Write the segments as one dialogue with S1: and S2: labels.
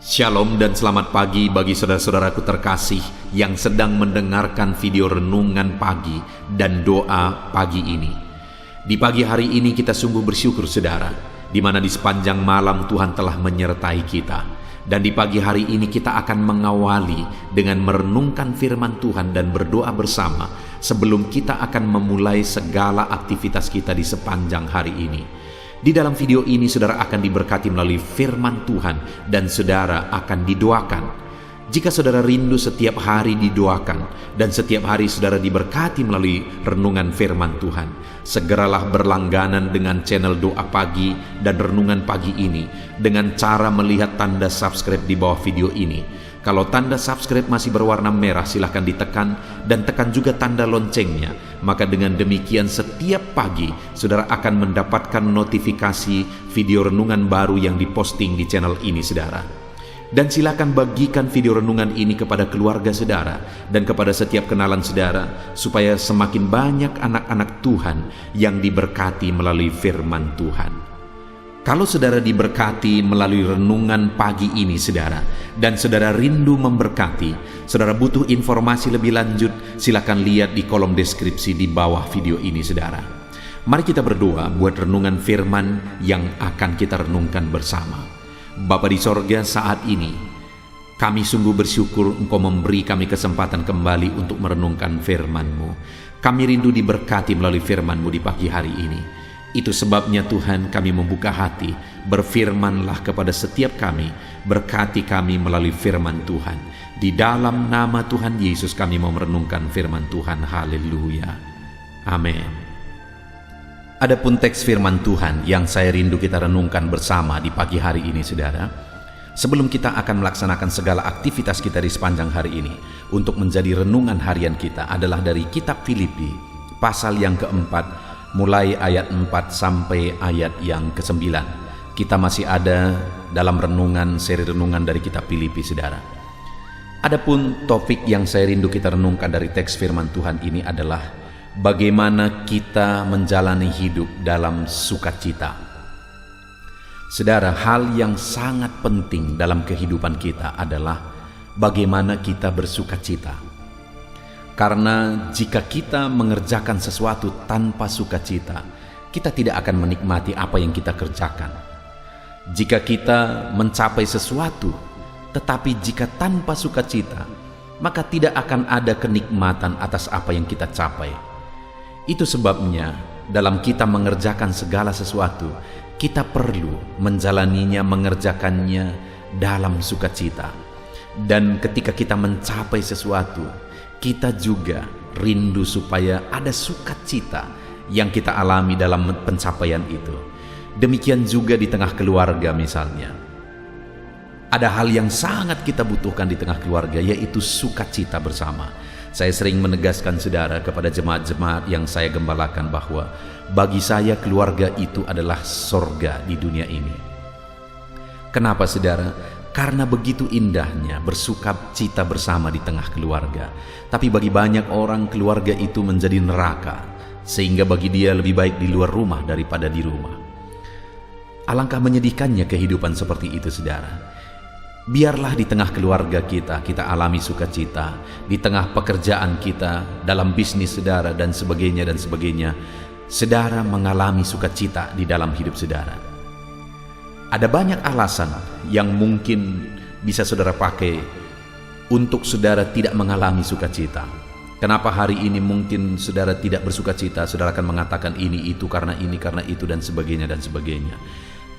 S1: Shalom dan selamat pagi bagi saudara-saudaraku terkasih yang sedang mendengarkan video renungan pagi dan doa pagi ini. Di pagi hari ini kita sungguh bersyukur saudara, di mana di sepanjang malam Tuhan telah menyertai kita. Dan di pagi hari ini kita akan mengawali dengan merenungkan firman Tuhan dan berdoa bersama sebelum kita akan memulai segala aktivitas kita di sepanjang hari ini. Di dalam video ini saudara akan diberkati melalui firman Tuhan dan saudara akan didoakan. Jika saudara rindu setiap hari didoakan dan setiap hari saudara diberkati melalui renungan firman Tuhan, segeralah berlangganan dengan channel doa pagi dan renungan pagi ini dengan cara melihat tanda subscribe di bawah video ini. Kalau tanda subscribe masih berwarna merah, silahkan ditekan dan tekan juga tanda loncengnya. Maka dengan demikian setiap pagi saudara akan mendapatkan notifikasi video renungan baru yang diposting di channel ini saudara. Dan silakan bagikan video renungan ini kepada keluarga saudara dan kepada setiap kenalan saudara supaya semakin banyak anak-anak Tuhan yang diberkati melalui firman Tuhan. Kalau saudara diberkati melalui renungan pagi ini saudara, dan saudara rindu memberkati, saudara butuh informasi lebih lanjut, silakan lihat di kolom deskripsi di bawah video ini saudara. Mari kita berdoa buat renungan firman yang akan kita renungkan bersama. Bapa di sorga, saat ini kami sungguh bersyukur Engkau memberi kami kesempatan kembali untuk merenungkan firman-Mu. Kami rindu diberkati melalui firman-Mu di pagi hari ini. Itu sebabnya Tuhan kami membuka hati, berfirmanlah kepada setiap kami, berkati kami melalui firman Tuhan. Di dalam nama Tuhan Yesus kami mau merenungkan firman Tuhan. Haleluya. Amin. Adapun teks firman Tuhan yang saya rindu kita renungkan bersama di pagi hari ini saudara, sebelum kita akan melaksanakan segala aktivitas kita di sepanjang hari ini, untuk menjadi renungan harian kita adalah dari kitab Filipi pasal yang keempat, mulai ayat 4 sampai ayat yang ke-9. Kita masih ada dalam seri renungan dari kitab Filipi saudara. Adapun topik yang saya rindu kita renungkan dari teks firman Tuhan ini adalah bagaimana kita menjalani hidup dalam sukacita. Saudara, hal yang sangat penting dalam kehidupan kita adalah bagaimana kita bersukacita. Karena jika kita mengerjakan sesuatu tanpa sukacita, kita tidak akan menikmati apa yang kita kerjakan. Jika kita mencapai sesuatu, tetapi jika tanpa sukacita, maka tidak akan ada kenikmatan atas apa yang kita capai. Itu sebabnya dalam kita mengerjakan segala sesuatu, kita perlu menjalaninya, mengerjakannya dalam sukacita. Dan ketika kita mencapai sesuatu, kita juga rindu supaya ada sukacita yang kita alami dalam pencapaian itu. Demikian juga di tengah keluarga misalnya. Ada hal yang sangat kita butuhkan di tengah keluarga, yaitu sukacita bersama. Saya sering menegaskan saudara kepada jemaat-jemaat yang saya gembalakan bahwa bagi saya keluarga itu adalah sorga di dunia ini. Kenapa saudara? Karena begitu indahnya bersukacita bersama di tengah keluarga. Tapi bagi banyak orang keluarga itu menjadi neraka, sehingga bagi dia lebih baik di luar rumah daripada di rumah. Alangkah menyedihkannya kehidupan seperti itu saudara. Biarlah di tengah keluarga kita alami sukacita. Di tengah pekerjaan kita, dalam bisnis saudara dan sebagainya, saudara mengalami sukacita di dalam hidup saudara. Ada banyak alasan yang mungkin bisa saudara pakai untuk saudara tidak mengalami sukacita. Kenapa hari ini mungkin saudara tidak bersukacita? Saudara akan mengatakan ini, itu, karena ini, karena itu, dan sebagainya.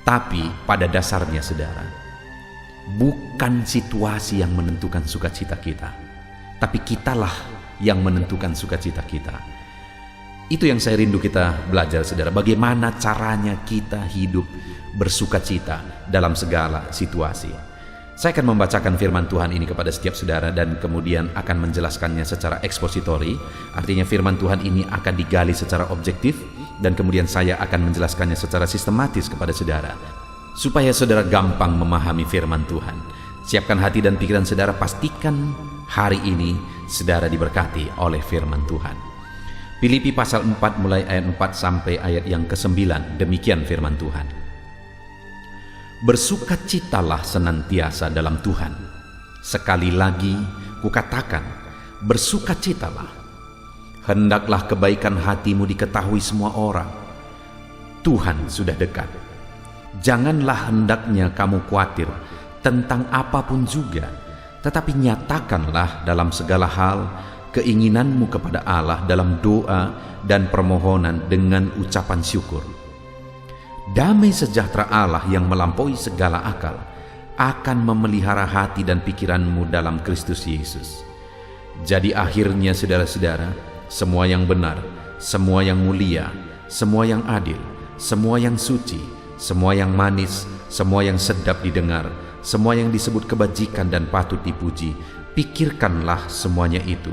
S1: Tapi pada dasarnya saudara, bukan situasi yang menentukan sukacita kita, tapi kitalah yang menentukan sukacita kita. Itu yang saya rindu kita belajar saudara, bagaimana caranya kita hidup bersukacita dalam segala situasi. Saya akan membacakan firman Tuhan ini kepada setiap saudara dan kemudian akan menjelaskannya secara ekspositori. Artinya firman Tuhan ini akan digali secara objektif dan kemudian saya akan menjelaskannya secara sistematis kepada saudara, supaya saudara gampang memahami firman Tuhan. Siapkan hati dan pikiran saudara, pastikan hari ini saudara diberkati oleh firman Tuhan. Filipi pasal 4 mulai ayat 4 sampai ayat yang ke-9, demikian firman Tuhan. Bersukacitalah senantiasa dalam Tuhan. Sekali lagi kukatakan, bersukacitalah. Hendaklah kebaikan hatimu diketahui semua orang. Tuhan sudah dekat. Janganlah hendaknya kamu khawatir tentang apapun juga, tetapi nyatakanlah dalam segala hal keinginanmu kepada Allah dalam doa dan permohonan dengan ucapan syukur. Damai sejahtera Allah yang melampaui segala akal akan memelihara hati dan pikiranmu dalam Kristus Yesus. Jadi akhirnya saudara-saudara, semua yang benar, semua yang mulia, semua yang adil, semua yang suci, semua yang manis, semua yang sedap didengar, semua yang disebut kebajikan dan patut dipuji, pikirkanlah semuanya itu.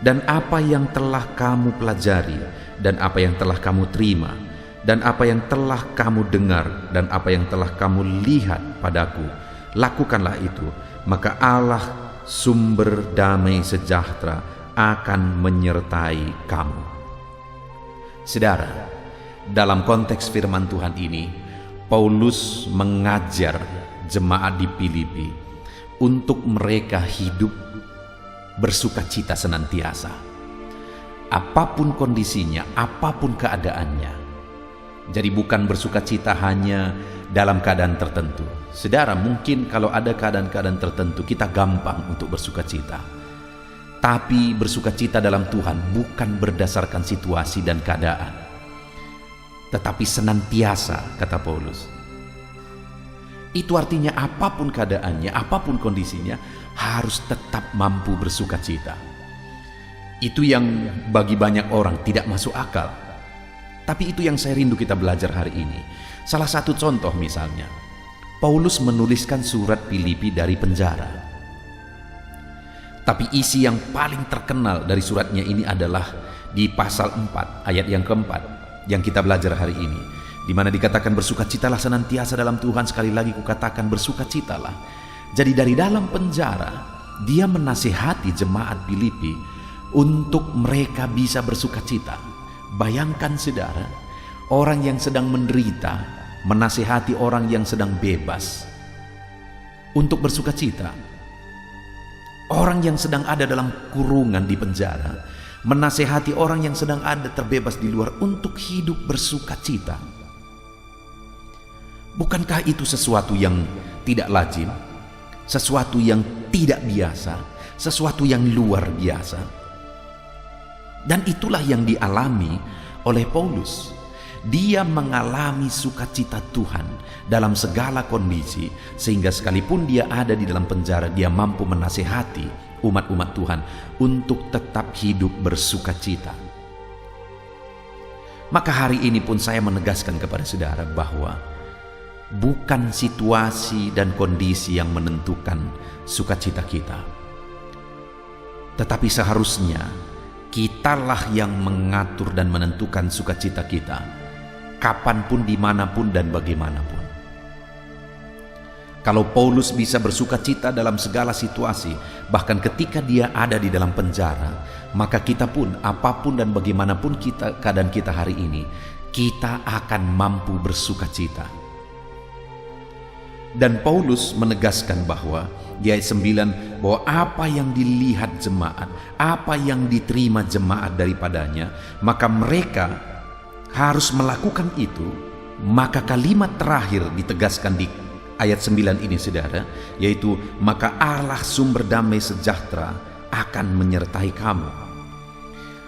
S1: Dan apa yang telah kamu pelajari, dan apa yang telah kamu terima, dan apa yang telah kamu dengar, dan apa yang telah kamu lihat padaku, lakukanlah itu, maka Allah sumber damai sejahtera akan menyertai kamu. Saudara, dalam konteks firman Tuhan ini, Paulus mengajar jemaat di Filipi untuk mereka hidup bersukacita senantiasa. Apapun kondisinya, apapun keadaannya. Jadi bukan bersukacita hanya dalam keadaan tertentu. Saudara, mungkin kalau ada keadaan-keadaan tertentu kita gampang untuk bersukacita. Tapi bersukacita dalam Tuhan bukan berdasarkan situasi dan keadaan, tetapi senantiasa, kata Paulus. Itu artinya apapun keadaannya, apapun kondisinya, harus tetap mampu bersukacita. Itu yang bagi banyak orang tidak masuk akal. Tapi itu yang saya rindu kita belajar hari ini. Salah satu contoh misalnya, Paulus menuliskan surat Filipi dari penjara. Tapi isi yang paling terkenal dari suratnya ini adalah di pasal 4 ayat yang keempat yang kita belajar hari ini, di mana dikatakan bersukacitalah senantiasa dalam Tuhan. Sekali lagi kukatakan bersukacitalah. Jadi dari dalam penjara dia menasihati jemaat Filipi untuk mereka bisa bersukacita. Bayangkan saudara, orang yang sedang menderita menasihati orang yang sedang bebas untuk bersukacita. Orang yang sedang ada dalam kurungan di penjara menasihati orang yang sedang ada terbebas di luar untuk hidup bersukacita. Bukankah itu sesuatu yang tidak lazim, sesuatu yang tidak biasa, sesuatu yang luar biasa? Dan itulah yang dialami oleh Paulus. Dia mengalami sukacita Tuhan dalam segala kondisi, sehingga sekalipun dia ada di dalam penjara, dia mampu menasihati umat-umat Tuhan untuk tetap hidup bersukacita. Maka hari ini pun saya menegaskan kepada saudara bahwa bukan situasi dan kondisi yang menentukan sukacita kita, tetapi seharusnya kitalah yang mengatur dan menentukan sukacita kita, kapanpun, dimanapun, dan bagaimanapun. Kalau Paulus bisa bersukacita dalam segala situasi, bahkan ketika dia ada di dalam penjara, maka kita pun, apapun dan bagaimanapun keadaan kita hari ini, kita akan mampu bersukacita. Dan Paulus menegaskan bahwa di ayat 9, bahwa apa yang dilihat jemaat, apa yang diterima jemaat daripadanya, maka mereka harus melakukan itu. Maka kalimat terakhir ditegaskan di ayat 9 ini saudara, yaitu maka Allah sumber damai sejahtera akan menyertai kamu.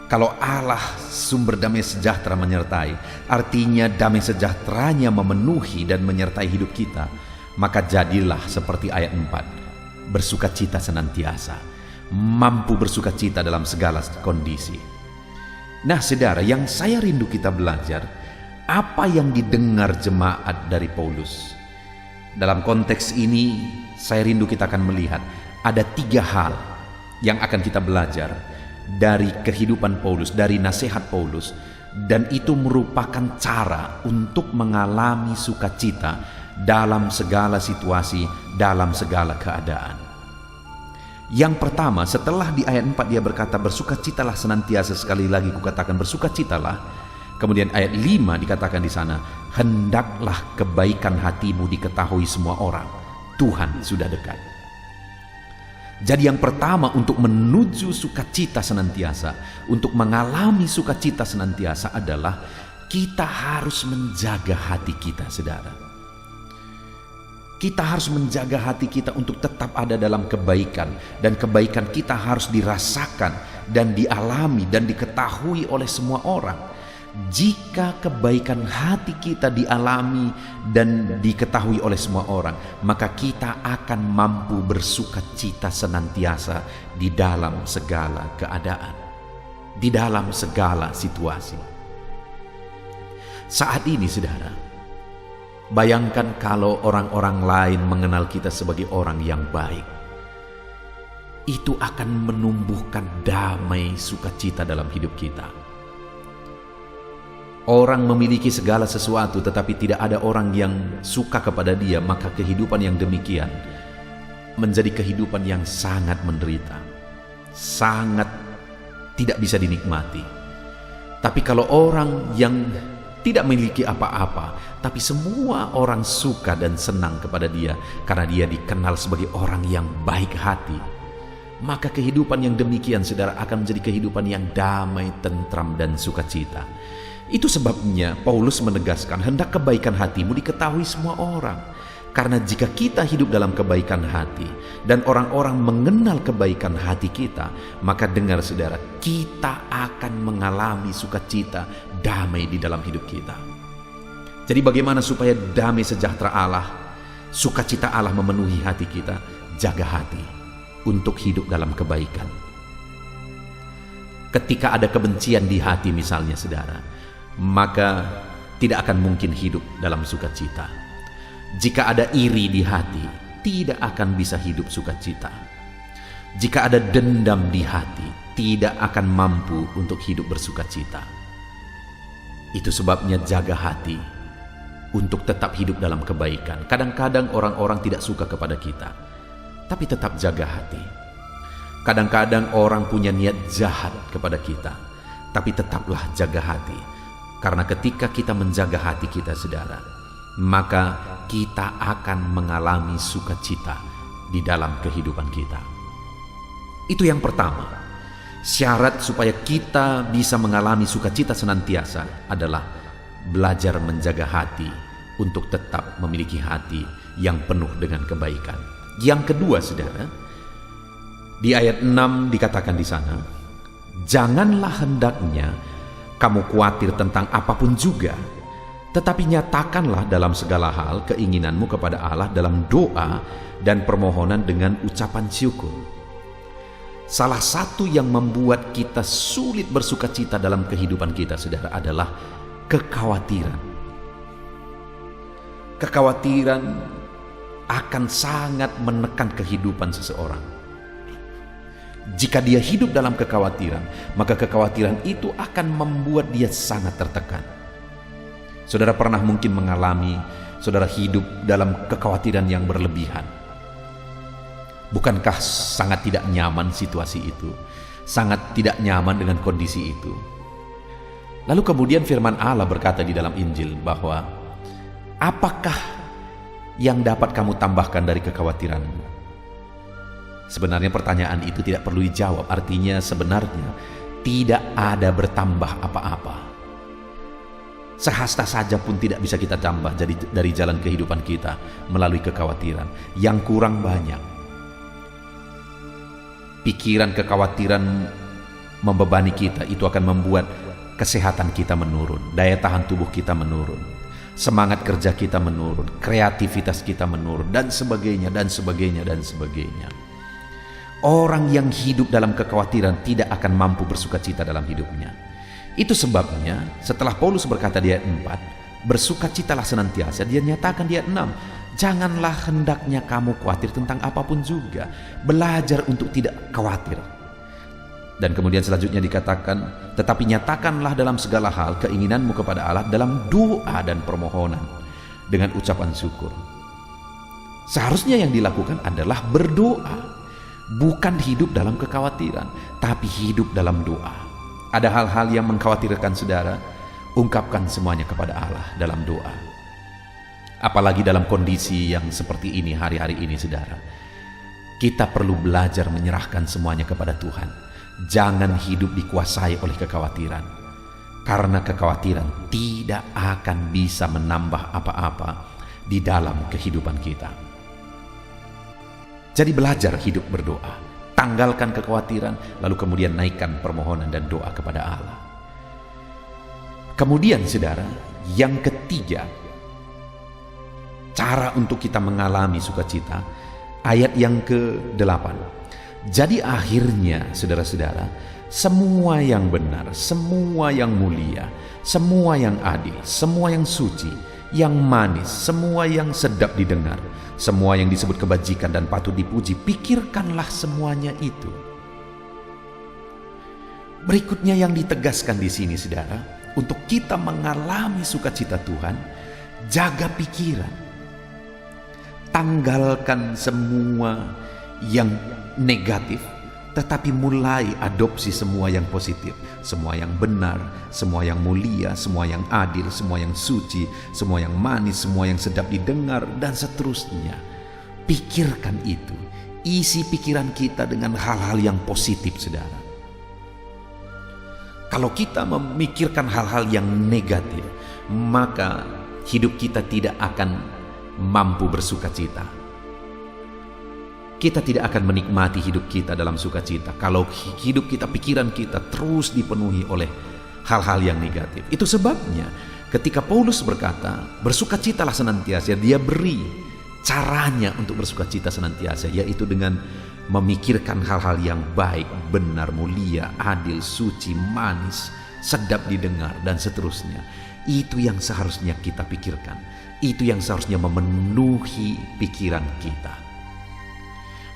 S1: Kalau Allah sumber damai sejahtera menyertai, artinya damai sejahteranya memenuhi dan menyertai hidup kita. Maka jadilah seperti ayat 4, bersukacita senantiasa, mampu bersukacita dalam segala kondisi. Nah saudara, yang saya rindu kita belajar, apa yang didengar jemaat dari Paulus. Dalam konteks ini, saya rindu kita akan melihat ada 3 hal yang akan kita belajar dari kehidupan Paulus, dari nasihat Paulus, dan itu merupakan cara untuk mengalami sukacita dalam segala situasi, dalam segala keadaan. Yang pertama, setelah di ayat 4 dia berkata bersukacitalah senantiasa, sekali lagi kukatakan bersukacitalah. Kemudian ayat 5 dikatakan di sana, hendaklah kebaikan hatimu diketahui semua orang. Tuhan sudah dekat. Jadi yang pertama, untuk menuju sukacita senantiasa, untuk mengalami sukacita senantiasa adalah kita harus menjaga hati kita, saudara. Kita harus menjaga hati kita untuk tetap ada dalam kebaikan, dan kebaikan kita harus dirasakan dan dialami dan diketahui oleh semua orang. Jika kebaikan hati kita dialami dan diketahui oleh semua orang, maka kita akan mampu bersukacita senantiasa di dalam segala keadaan, di dalam segala situasi. Saat ini, saudara, bayangkan kalau orang-orang lain mengenal kita sebagai orang yang baik. Itu akan menumbuhkan damai sukacita dalam hidup kita. Orang memiliki segala sesuatu tetapi tidak ada orang yang suka kepada dia, maka kehidupan yang demikian menjadi kehidupan yang sangat menderita, sangat tidak bisa dinikmati. Tapi kalau orang yang tidak memiliki apa-apa, tapi semua orang suka dan senang kepada dia karena dia dikenal sebagai orang yang baik hati, maka kehidupan yang demikian, saudara, akan menjadi kehidupan yang damai, tentram, dan sukacita. Itu sebabnya Paulus menegaskan, hendak kebaikan hatimu diketahui semua orang. Karena jika kita hidup dalam kebaikan hati dan orang-orang mengenal kebaikan hati kita, maka dengar, saudara, kita akan mengalami sukacita, damai di dalam hidup kita. Jadi bagaimana supaya damai sejahtera Allah, sukacita Allah memenuhi hati kita? Jaga hati untuk hidup dalam kebaikan. Ketika ada kebencian di hati misalnya, saudara, maka tidak akan mungkin hidup dalam sukacita. Jika ada iri di hati, tidak akan bisa hidup sukacita. Jika ada dendam di hati, tidak akan mampu untuk hidup bersukacita. Itu sebabnya jaga hati untuk tetap hidup dalam kebaikan. Kadang-kadang orang-orang tidak suka kepada kita, tapi tetap jaga hati. Kadang-kadang orang punya niat jahat kepada kita, tapi tetaplah jaga hati. Karena ketika kita menjaga hati kita, saudara, maka kita akan mengalami sukacita di dalam kehidupan kita. Itu yang pertama. Syarat supaya kita bisa mengalami sukacita senantiasa adalah belajar menjaga hati untuk tetap memiliki hati yang penuh dengan kebaikan. Yang kedua, saudara, di ayat 6 dikatakan di sana, janganlah hendaknya kamu khawatir tentang apapun juga, tetapi nyatakanlah dalam segala hal keinginanmu kepada Allah dalam doa dan permohonan dengan ucapan syukur. Salah satu yang membuat kita sulit bersukacita dalam kehidupan kita, saudara, adalah kekhawatiran. Kekhawatiran akan sangat menekan kehidupan seseorang. Jika dia hidup dalam kekhawatiran, maka kekhawatiran itu akan membuat dia sangat tertekan. Saudara pernah mungkin mengalami, saudara hidup dalam kekhawatiran yang berlebihan. Bukankah sangat tidak nyaman situasi itu? Sangat tidak nyaman dengan kondisi itu. Lalu kemudian firman Allah berkata di dalam Injil bahwa, apakah yang dapat kamu tambahkan dari kekhawatiranmu? Sebenarnya pertanyaan itu tidak perlu dijawab. Artinya sebenarnya tidak ada bertambah apa-apa. Sehasta saja pun tidak bisa kita tambah dari jalan kehidupan kita melalui kekhawatiran. Yang kurang banyak. Pikiran kekhawatiran membebani kita, itu akan membuat kesehatan kita menurun, daya tahan tubuh kita menurun, semangat kerja kita menurun, kreativitas kita menurun, dan sebagainya, dan sebagainya, dan sebagainya. Orang yang hidup dalam kekhawatiran tidak akan mampu bersukacita dalam hidupnya. Itu sebabnya setelah Paulus berkata di ayat 4, bersukacitalah senantiasa, dia nyatakan di ayat 6, janganlah hendaknya kamu khawatir tentang apapun juga. Belajar untuk tidak khawatir. Dan kemudian selanjutnya dikatakan, tetapi nyatakanlah dalam segala hal keinginanmu kepada Allah dalam doa dan permohonan dengan ucapan syukur. Seharusnya yang dilakukan adalah berdoa. Bukan hidup dalam kekhawatiran, tapi hidup dalam doa. Ada hal-hal yang mengkhawatirkan saudara, ungkapkan semuanya kepada Allah dalam doa. Apalagi dalam kondisi yang seperti ini hari-hari ini, saudara. Kita perlu belajar menyerahkan semuanya kepada Tuhan. Jangan hidup dikuasai oleh kekhawatiran. Karena kekhawatiran tidak akan bisa menambah apa-apa di dalam kehidupan kita. Jadi belajar hidup berdoa. Tanggalkan kekhawatiran, lalu kemudian naikkan permohonan dan doa kepada Allah. Kemudian saudara, yang ketiga, cara untuk kita mengalami sukacita, ayat yang ke-8. Jadi akhirnya saudara-saudara, semua yang benar, semua yang mulia, semua yang adil, semua yang suci, yang manis, semua yang sedap didengar, semua yang disebut kebajikan dan patut dipuji, pikirkanlah semuanya itu. Berikutnya yang ditegaskan di sini, saudara, untuk kita mengalami sukacita Tuhan, jaga pikiran. Tanggalkan semua yang negatif, tetapi mulai adopsi semua yang positif, semua yang benar, semua yang mulia, semua yang adil, semua yang suci, semua yang manis, semua yang sedap didengar, dan seterusnya. Pikirkan itu, isi pikiran kita dengan hal-hal yang positif, saudara. Kalau kita memikirkan hal-hal yang negatif, maka hidup kita tidak akan mampu bersukacita. Kita tidak akan menikmati hidup kita dalam sukacita kalau hidup kita, pikiran kita terus dipenuhi oleh hal-hal yang negatif. Itu sebabnya ketika Paulus berkata, bersukacitalah senantiasa, dia beri caranya untuk bersukacita senantiasa, yaitu dengan memikirkan hal-hal yang baik, benar, mulia, adil, suci, manis, sedap didengar, dan seterusnya. Itu yang seharusnya kita pikirkan. Itu yang seharusnya memenuhi pikiran kita.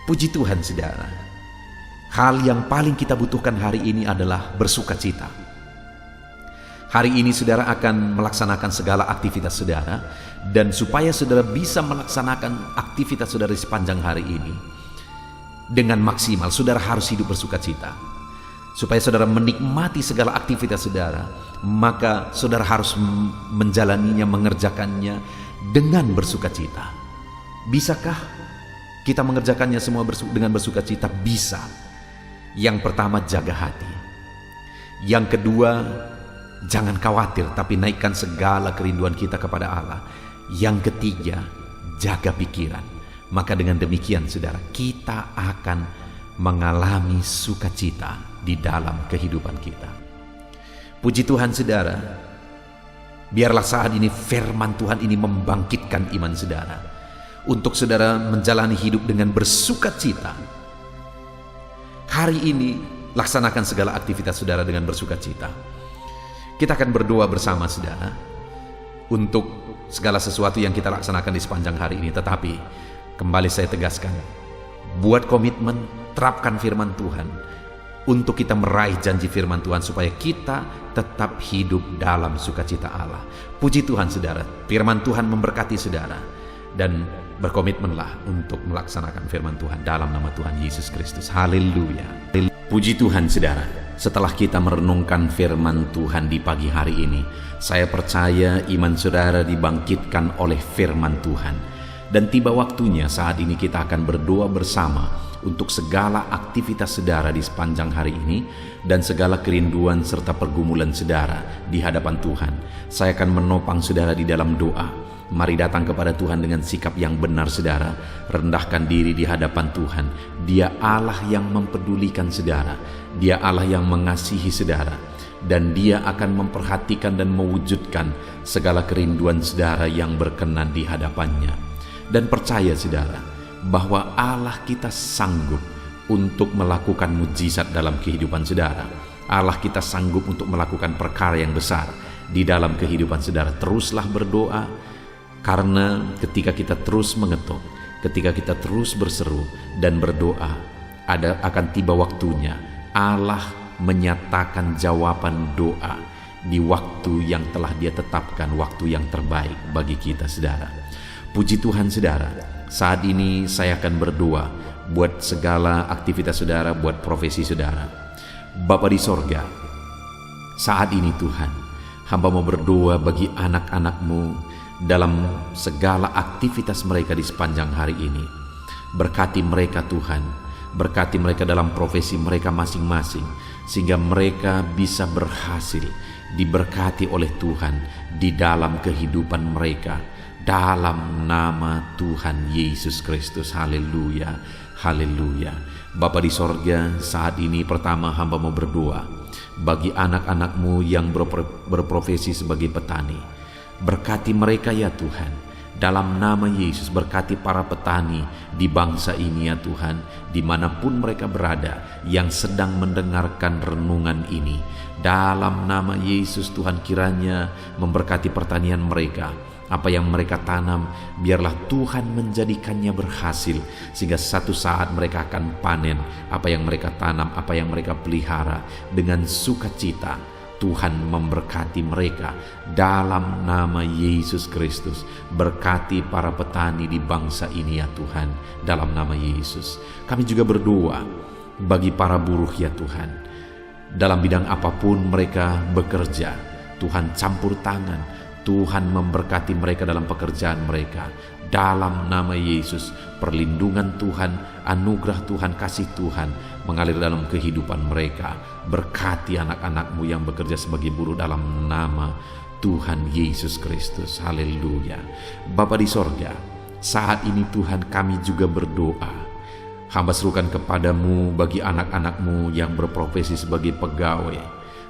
S1: Puji Tuhan, saudara. Hal yang paling kita butuhkan hari ini adalah bersukacita. Hari ini saudara akan melaksanakan segala aktivitas saudara, dan supaya saudara bisa melaksanakan aktivitas saudara di sepanjang hari ini dengan maksimal, saudara harus hidup bersukacita. Supaya saudara menikmati segala aktivitas saudara, maka saudara harus menjalaninya, mengerjakannya dengan bersukacita. Bisakah kita mengerjakannya semua dengan bersukacita? Bisa. Yang pertama, jaga hati. Yang kedua, jangan khawatir, tapi naikkan segala kerinduan kita kepada Allah. Yang ketiga, jaga pikiran. Maka dengan demikian, saudara, kita akan mengalami sukacita di dalam kehidupan kita. Puji Tuhan, saudara. Biarlah saat ini firman Tuhan ini membangkitkan iman saudara, untuk saudara menjalani hidup dengan bersukacita. Hari ini, laksanakan segala aktivitas saudara dengan bersukacita. Kita akan berdoa bersama, saudara, untuk segala sesuatu yang kita laksanakan di sepanjang hari ini. Tetapi kembali saya tegaskan, buat komitmen, terapkan firman Tuhan untuk kita meraih janji firman Tuhan, supaya kita tetap hidup dalam sukacita Allah. Puji Tuhan, saudara, firman Tuhan memberkati saudara, dan berkomitmenlah untuk melaksanakan firman Tuhan dalam nama Tuhan Yesus Kristus. Haleluya. Puji Tuhan, saudara. Setelah kita merenungkan firman Tuhan di pagi hari ini, saya percaya iman saudara dibangkitkan oleh firman Tuhan. Dan tiba waktunya saat ini kita akan berdoa bersama untuk segala aktivitas saudara di sepanjang hari ini, dan segala kerinduan serta pergumulan saudara di hadapan Tuhan. Saya akan menopang saudara di dalam doa. Mari datang kepada Tuhan dengan sikap yang benar, saudara. Rendahkan diri di hadapan Tuhan. Dia Allah yang mempedulikan saudara. Dia Allah yang mengasihi saudara. Dan Dia akan memperhatikan dan mewujudkan segala kerinduan saudara yang berkenan di hadapannya. Dan percaya, saudara, bahwa Allah kita sanggup untuk melakukan mujizat dalam kehidupan saudara. Allah kita sanggup untuk melakukan perkara yang besar di dalam kehidupan saudara. Teruslah berdoa, karena ketika kita terus mengetuk, ketika kita terus berseru dan berdoa, akan tiba waktunya Allah menyatakan jawaban doa di waktu yang telah Dia tetapkan, waktu yang terbaik bagi kita, saudara. Puji Tuhan, saudara. Saat ini saya akan berdoa buat segala aktivitas saudara, buat profesi saudara. Bapa di sorga, saat ini Tuhan, Hamba mau berdoa bagi anak-anak-Mu dalam segala aktivitas mereka di sepanjang hari ini. Berkati mereka Tuhan, berkati mereka dalam profesi mereka masing-masing, sehingga mereka bisa berhasil, diberkati oleh Tuhan di dalam kehidupan mereka. Dalam nama Tuhan Yesus Kristus, haleluya, haleluya. Bapa di sorga, saat ini pertama hamba mau berdoa bagi anak-anak-Mu yang berprofesi sebagai petani. Berkati mereka ya Tuhan, dalam nama Yesus. Berkati para petani di bangsa ini ya Tuhan, dimanapun mereka berada yang sedang mendengarkan renungan ini. Dalam nama Yesus Tuhan, kiranya memberkati pertanian mereka. Apa yang mereka tanam, biarlah Tuhan menjadikannya berhasil, sehingga satu saat mereka akan panen apa yang mereka tanam, apa yang mereka pelihara dengan sukacita. Tuhan memberkati mereka dalam nama Yesus Kristus. Berkati para petani di bangsa ini ya Tuhan, dalam nama Yesus. Kami juga berdoa bagi para buruh ya Tuhan, dalam bidang apapun mereka bekerja. Tuhan campur tangan, Tuhan memberkati mereka dalam pekerjaan mereka. Dalam nama Yesus, perlindungan Tuhan, anugerah Tuhan, kasih Tuhan mengalir dalam kehidupan mereka. Berkati anak-anak-Mu yang bekerja sebagai buruh dalam nama Tuhan Yesus Kristus. Haleluya. Bapa di sorga, saat ini Tuhan kami juga berdoa. Hamba serukan kepadamu bagi anak-anak-Mu yang berprofesi sebagai pegawai,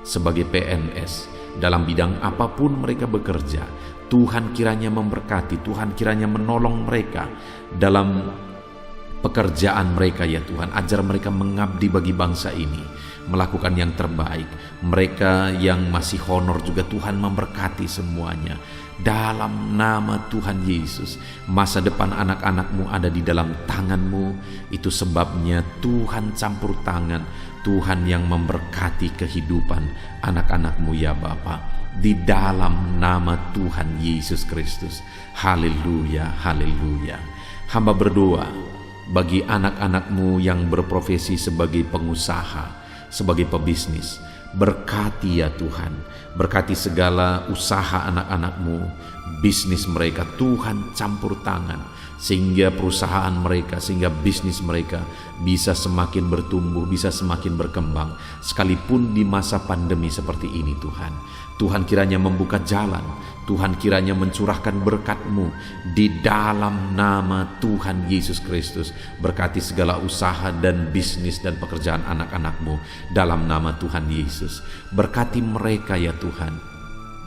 S1: sebagai PNS, dalam bidang apapun mereka bekerja. Tuhan kiranya memberkati, Tuhan kiranya menolong mereka dalam pekerjaan mereka ya Tuhan. Ajar mereka mengabdi bagi bangsa ini, melakukan yang terbaik. Mereka yang masih honor juga Tuhan memberkati semuanya. Dalam nama Tuhan Yesus, masa depan anak-anak-Mu ada di dalam tangan-Mu. Itu sebabnya Tuhan campur tangan, Tuhan yang memberkati kehidupan anak-anak-Mu ya Bapa, di dalam nama Tuhan Yesus Kristus. Haleluya, haleluya. Hamba berdoa bagi anak-anak-Mu yang berprofesi sebagai pengusaha, sebagai pebisnis. Berkati ya Tuhan, berkati segala usaha anak-anak-Mu, bisnis mereka. Tuhan campur tangan, sehingga perusahaan mereka, sehingga bisnis mereka bisa semakin bertumbuh, bisa semakin berkembang, sekalipun di masa pandemi seperti ini Tuhan. Tuhan kiranya membuka jalan, Tuhan kiranya mencurahkan berkat-Mu di dalam nama Tuhan Yesus Kristus. Berkati segala usaha dan bisnis dan pekerjaan anak-anak-Mu dalam nama Tuhan Yesus. Berkati mereka ya Tuhan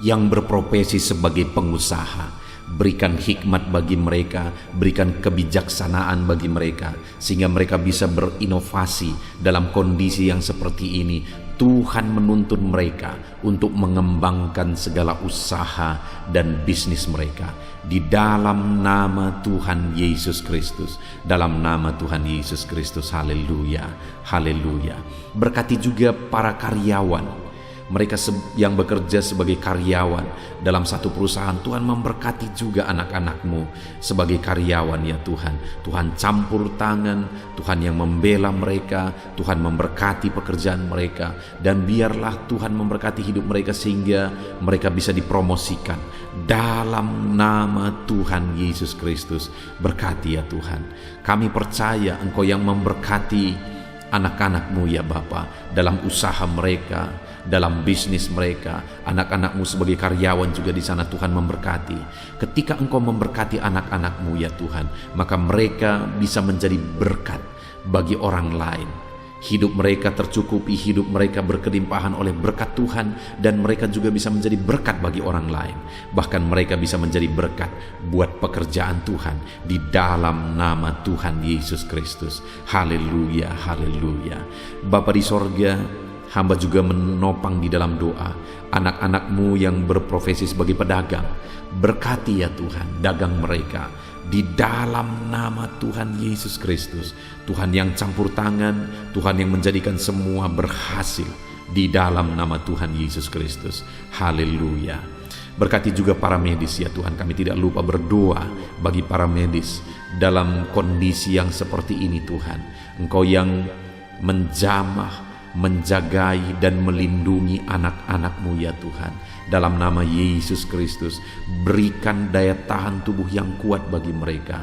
S1: yang berprofesi sebagai pengusaha. Berikan hikmat bagi mereka, berikan kebijaksanaan bagi mereka, sehingga mereka bisa berinovasi dalam kondisi yang seperti ini. Tuhan menuntun mereka untuk mengembangkan segala usaha dan bisnis mereka di dalam nama Tuhan Yesus Kristus. Dalam nama Tuhan Yesus Kristus, haleluya, haleluya. Berkati juga para karyawan, mereka yang bekerja sebagai karyawan dalam satu perusahaan. Tuhan memberkati juga anak-anak-Mu sebagai karyawan ya Tuhan. Tuhan campur tangan, Tuhan yang membela mereka, Tuhan memberkati pekerjaan mereka, dan biarlah Tuhan memberkati hidup mereka sehingga mereka bisa dipromosikan dalam nama Tuhan Yesus Kristus. Berkati ya Tuhan. Kami percaya Engkau yang memberkati anak-anak-Mu ya Bapa dalam usaha mereka, dalam bisnis mereka. Anak-anak-Mu sebagai karyawan juga di sana Tuhan memberkati. Ketika Engkau memberkati anak-anak-Mu ya Tuhan, maka mereka bisa menjadi berkat bagi orang lain. Hidup mereka tercukupi, hidup mereka berkelimpahan oleh berkat Tuhan, dan mereka juga bisa menjadi berkat bagi orang lain. Bahkan mereka bisa menjadi berkat buat pekerjaan Tuhan di dalam nama Tuhan Yesus Kristus. Haleluya, haleluya. Bapa di sorga, hamba juga menopang di dalam doa anak-anak-Mu yang berprofesi sebagai pedagang. Berkati ya Tuhan dagang mereka di dalam nama Tuhan Yesus Kristus. Tuhan yang campur tangan, Tuhan yang menjadikan semua berhasil di dalam nama Tuhan Yesus Kristus. Haleluya. Berkati juga para medis ya Tuhan. Kami tidak lupa berdoa bagi para medis dalam kondisi yang seperti ini Tuhan. Engkau yang menjamah, menjagai dan melindungi anak-anak-Mu ya Tuhan. Dalam nama Yesus Kristus, berikan daya tahan tubuh yang kuat bagi mereka.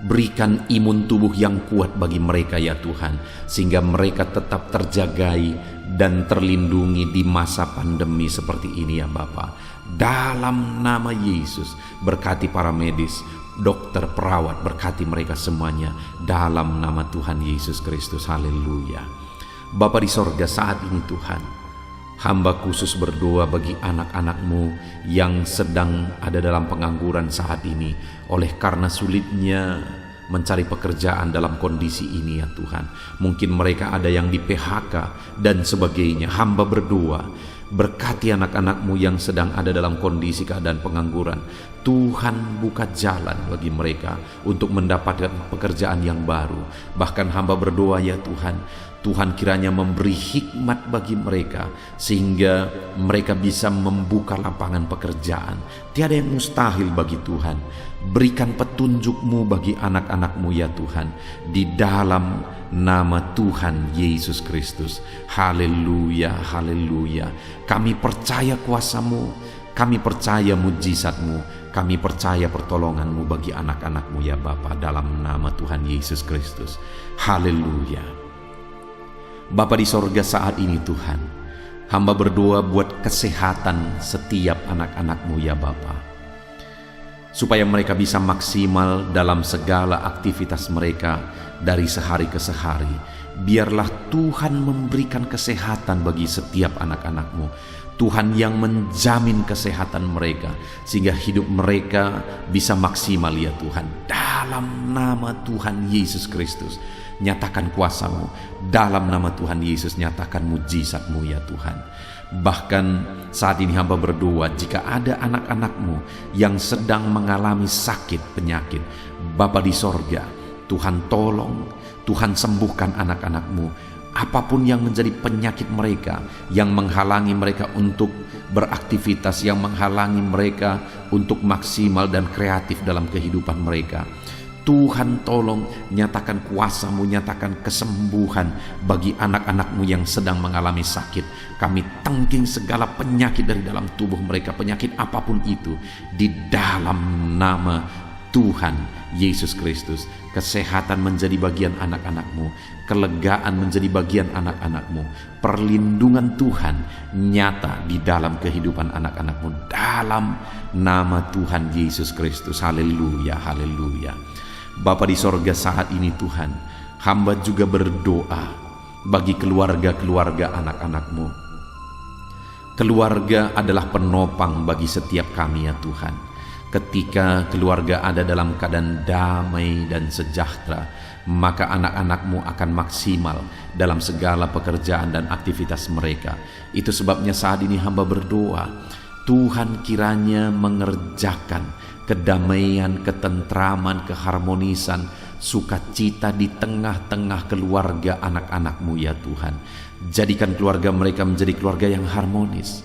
S1: Berikan imun tubuh yang kuat bagi mereka ya Tuhan, sehingga mereka tetap terjagai dan terlindungi di masa pandemi seperti ini ya Bapa. Dalam nama Yesus, berkati para medis, dokter, perawat, berkati mereka semuanya dalam nama Tuhan Yesus Kristus. Haleluya. Bapa di sorga, saat ini Tuhan, hamba khusus berdoa bagi anak-anak-Mu yang sedang ada dalam pengangguran saat ini oleh karena sulitnya mencari pekerjaan dalam kondisi ini ya Tuhan. Mungkin mereka ada yang di PHK dan sebagainya. Hamba berdoa, berkati anak-anak-Mu yang sedang ada dalam kondisi keadaan pengangguran. Tuhan buka jalan bagi mereka untuk mendapatkan pekerjaan yang baru. Bahkan hamba berdoa ya Tuhan, Tuhan kiranya memberi hikmat bagi mereka sehingga mereka bisa membuka lapangan pekerjaan. Tiada yang mustahil bagi Tuhan. Berikan petunjuk-Mu bagi anak-anak-Mu ya Tuhan, di dalam nama Tuhan Yesus Kristus. Haleluya, haleluya. Kami percaya kuasa-Mu, kami percaya mujizat-Mu, kami percaya pertolongan-Mu bagi anak-anak-Mu ya Bapa, dalam nama Tuhan Yesus Kristus. Haleluya. Bapa di sorga, saat ini Tuhan, hamba berdoa buat kesehatan setiap anak-anak-Mu ya Bapa, supaya mereka bisa maksimal dalam segala aktivitas mereka dari sehari ke sehari. Biarlah Tuhan memberikan kesehatan bagi setiap anak-anak-Mu. Tuhan yang menjamin kesehatan mereka sehingga hidup mereka bisa maksimal ya Tuhan. Dalam nama Tuhan Yesus Kristus, nyatakan kuasa-Mu. Dalam nama Tuhan Yesus, nyatakan mujizat-Mu ya Tuhan. Bahkan saat ini hamba berdoa, jika ada anak-anak-Mu yang sedang mengalami sakit penyakit, Bapa di sorga, Tuhan tolong, Tuhan sembuhkan anak-anak-Mu. Apapun yang menjadi penyakit mereka, yang menghalangi mereka untuk beraktivitas, yang menghalangi mereka untuk maksimal dan kreatif dalam kehidupan mereka, Tuhan tolong, nyatakan kuasa-Mu, nyatakan kesembuhan bagi anak-anak-Mu yang sedang mengalami sakit. Kami tangking segala penyakit dari dalam tubuh mereka, penyakit apapun itu, di dalam nama Tuhan Yesus Kristus. Kesehatan menjadi bagian anak-anak-Mu, kelegaan menjadi bagian anak-anak-Mu, perlindungan Tuhan nyata di dalam kehidupan anak-anak-Mu, dalam nama Tuhan Yesus Kristus. Haleluya, haleluya. Bapa di sorga, saat ini Tuhan, hamba juga berdoa bagi keluarga-keluarga anak-anak-Mu. Keluarga adalah penopang bagi setiap kami ya Tuhan. Ketika keluarga ada dalam keadaan damai dan sejahtera, maka anak-anak-Mu akan maksimal dalam segala pekerjaan dan aktivitas mereka. Itu sebabnya saat ini hamba berdoa, Tuhan kiranya mengerjakan kedamaian, ketentraman, keharmonisan, sukacita di tengah-tengah keluarga anak-anak-Mu ya Tuhan. Jadikan keluarga mereka menjadi keluarga yang harmonis.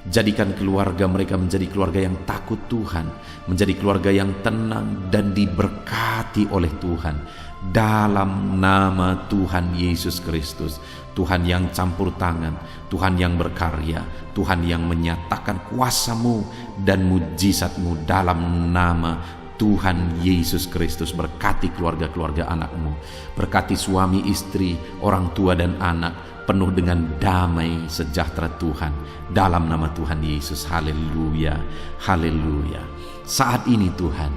S1: Jadikan keluarga mereka menjadi keluarga yang takut Tuhan, menjadi keluarga yang tenang dan diberkati oleh Tuhan. Dalam nama Tuhan Yesus Kristus, Tuhan yang campur tangan, Tuhan yang berkarya, Tuhan yang menyatakan kuasa-Mu dan mujizat-Mu, dalam nama Tuhan Yesus Kristus. Berkati keluarga-keluarga anak-Mu, berkati suami, istri, orang tua dan anak, penuh dengan damai sejahtera Tuhan, dalam nama Tuhan Yesus. Haleluya, haleluya. Saat ini Tuhan,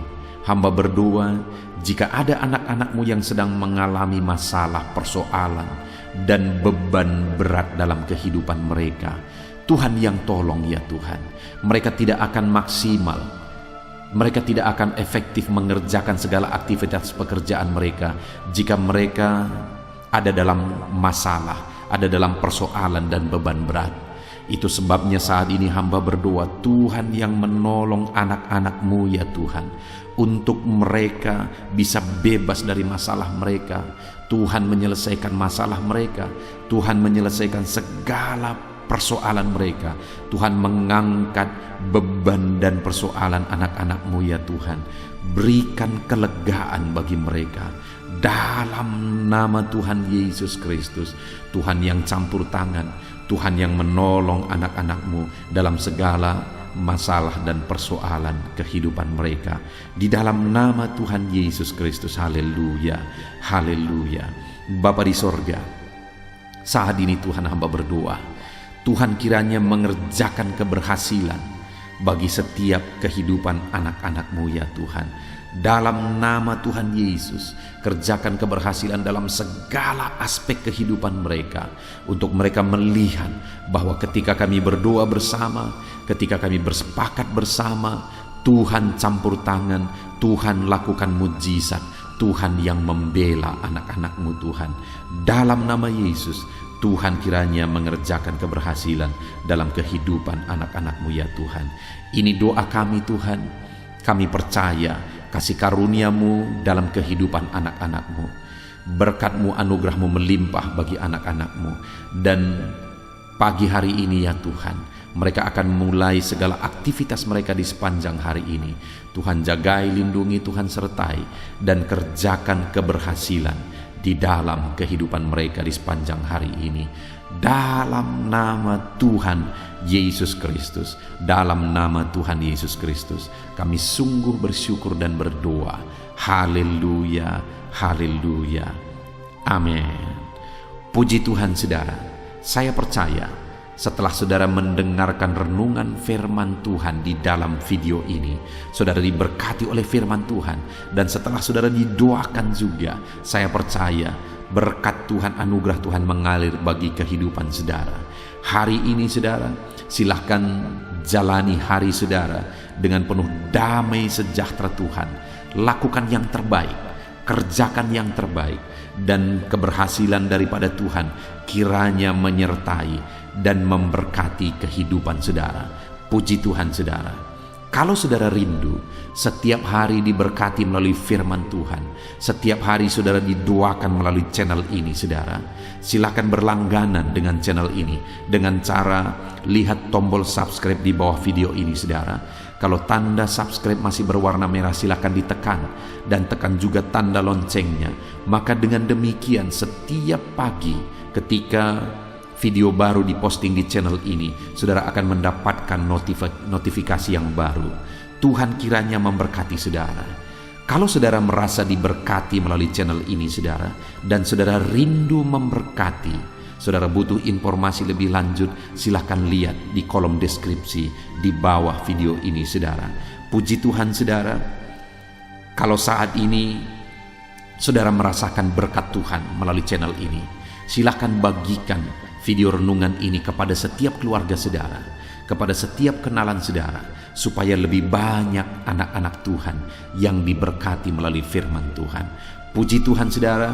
S1: hamba berdoa, jika ada anak-anak-Mu yang sedang mengalami masalah, persoalan, dan beban berat dalam kehidupan mereka, Tuhan yang tolong ya Tuhan. Mereka tidak akan maksimal, mereka tidak akan efektif mengerjakan segala aktivitas pekerjaan mereka jika mereka ada dalam masalah, ada dalam persoalan dan beban berat. Itu sebabnya saat ini hamba berdoa, Tuhan yang menolong anak-anak-Mu ya Tuhan, untuk mereka bisa bebas dari masalah mereka. Tuhan menyelesaikan masalah mereka, Tuhan menyelesaikan segala persoalan mereka. Tuhan mengangkat beban dan persoalan anak-anak-Mu ya Tuhan. Berikan kelegaan bagi mereka dalam nama Tuhan Yesus Kristus. Tuhan yang campur tangan, Tuhan yang menolong anak-anak-Mu dalam segala masalah dan persoalan kehidupan mereka, di dalam nama Tuhan Yesus Kristus. Haleluya, haleluya. Bapa di sorga, saat ini Tuhan hamba berdoa, Tuhan kiranya mengerjakan keberhasilan bagi setiap kehidupan anak-anak-Mu ya Tuhan. Dalam nama Tuhan Yesus, kerjakan keberhasilan dalam segala aspek kehidupan mereka, untuk mereka melihat bahwa ketika kami berdoa bersama, ketika kami bersepakat bersama, Tuhan campur tangan, Tuhan lakukan mujizat, Tuhan yang membela anak-anak-Mu Tuhan. Dalam nama Yesus, Tuhan kiranya mengerjakan keberhasilan dalam kehidupan anak-anak-Mu ya Tuhan. Ini doa kami Tuhan. Kami percaya kasih karunia-Mu dalam kehidupan anak-anak-Mu. Berkat-Mu, anugerah-Mu melimpah bagi anak-anak-Mu. Dan pagi hari ini ya Tuhan, mereka akan mulai segala aktivitas mereka di sepanjang hari ini. Tuhan jagai, lindungi, Tuhan sertai, dan kerjakan keberhasilan di dalam kehidupan mereka di sepanjang hari ini. Dalam nama Tuhan Yesus Kristus, dalam nama Tuhan Yesus Kristus, kami sungguh bersyukur dan berdoa. Haleluya, haleluya, amin. Puji Tuhan saudara, saya percaya setelah saudara mendengarkan renungan firman Tuhan di dalam video ini, saudara diberkati oleh firman Tuhan. Dan setelah saudara didoakan juga, saya percaya berkat Tuhan, anugerah Tuhan mengalir bagi kehidupan saudara. Hari ini saudara, silahkan jalani hari saudara dengan penuh damai sejahtera Tuhan. Lakukan yang terbaik, kerjakan yang terbaik, dan keberhasilan daripada Tuhan kiranya menyertai dan memberkati kehidupan saudara. Puji Tuhan saudara. Kalau saudara rindu setiap hari diberkati melalui firman Tuhan, setiap hari saudara didoakan melalui channel ini saudara, silakan berlangganan dengan channel ini dengan cara lihat tombol subscribe di bawah video ini saudara. Kalau tanda subscribe masih berwarna merah, silakan ditekan, dan tekan juga tanda loncengnya. Maka dengan demikian setiap pagi ketika video baru diposting di channel ini, saudara akan mendapatkan notifikasi yang baru. Tuhan kiranya memberkati saudara. Kalau saudara merasa diberkati melalui channel ini saudara, dan saudara rindu memberkati, saudara butuh informasi lebih lanjut, silahkan lihat di kolom deskripsi di bawah video ini saudara. Puji Tuhan saudara. Kalau saat ini saudara merasakan berkat Tuhan melalui channel ini, silahkan bagikan video renungan ini kepada setiap keluarga saudara, kepada setiap kenalan saudara, supaya lebih banyak anak-anak Tuhan yang diberkati melalui firman Tuhan. Puji Tuhan saudara.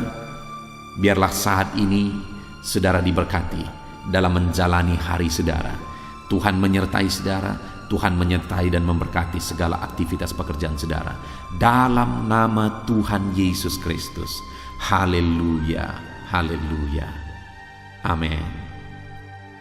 S1: Biarlah saat ini saudara diberkati dalam menjalani hari saudara. Tuhan menyertai saudara, Tuhan menyertai dan memberkati segala aktivitas pekerjaan saudara. Dalam nama Tuhan Yesus Kristus. Haleluya, haleluya. Amin.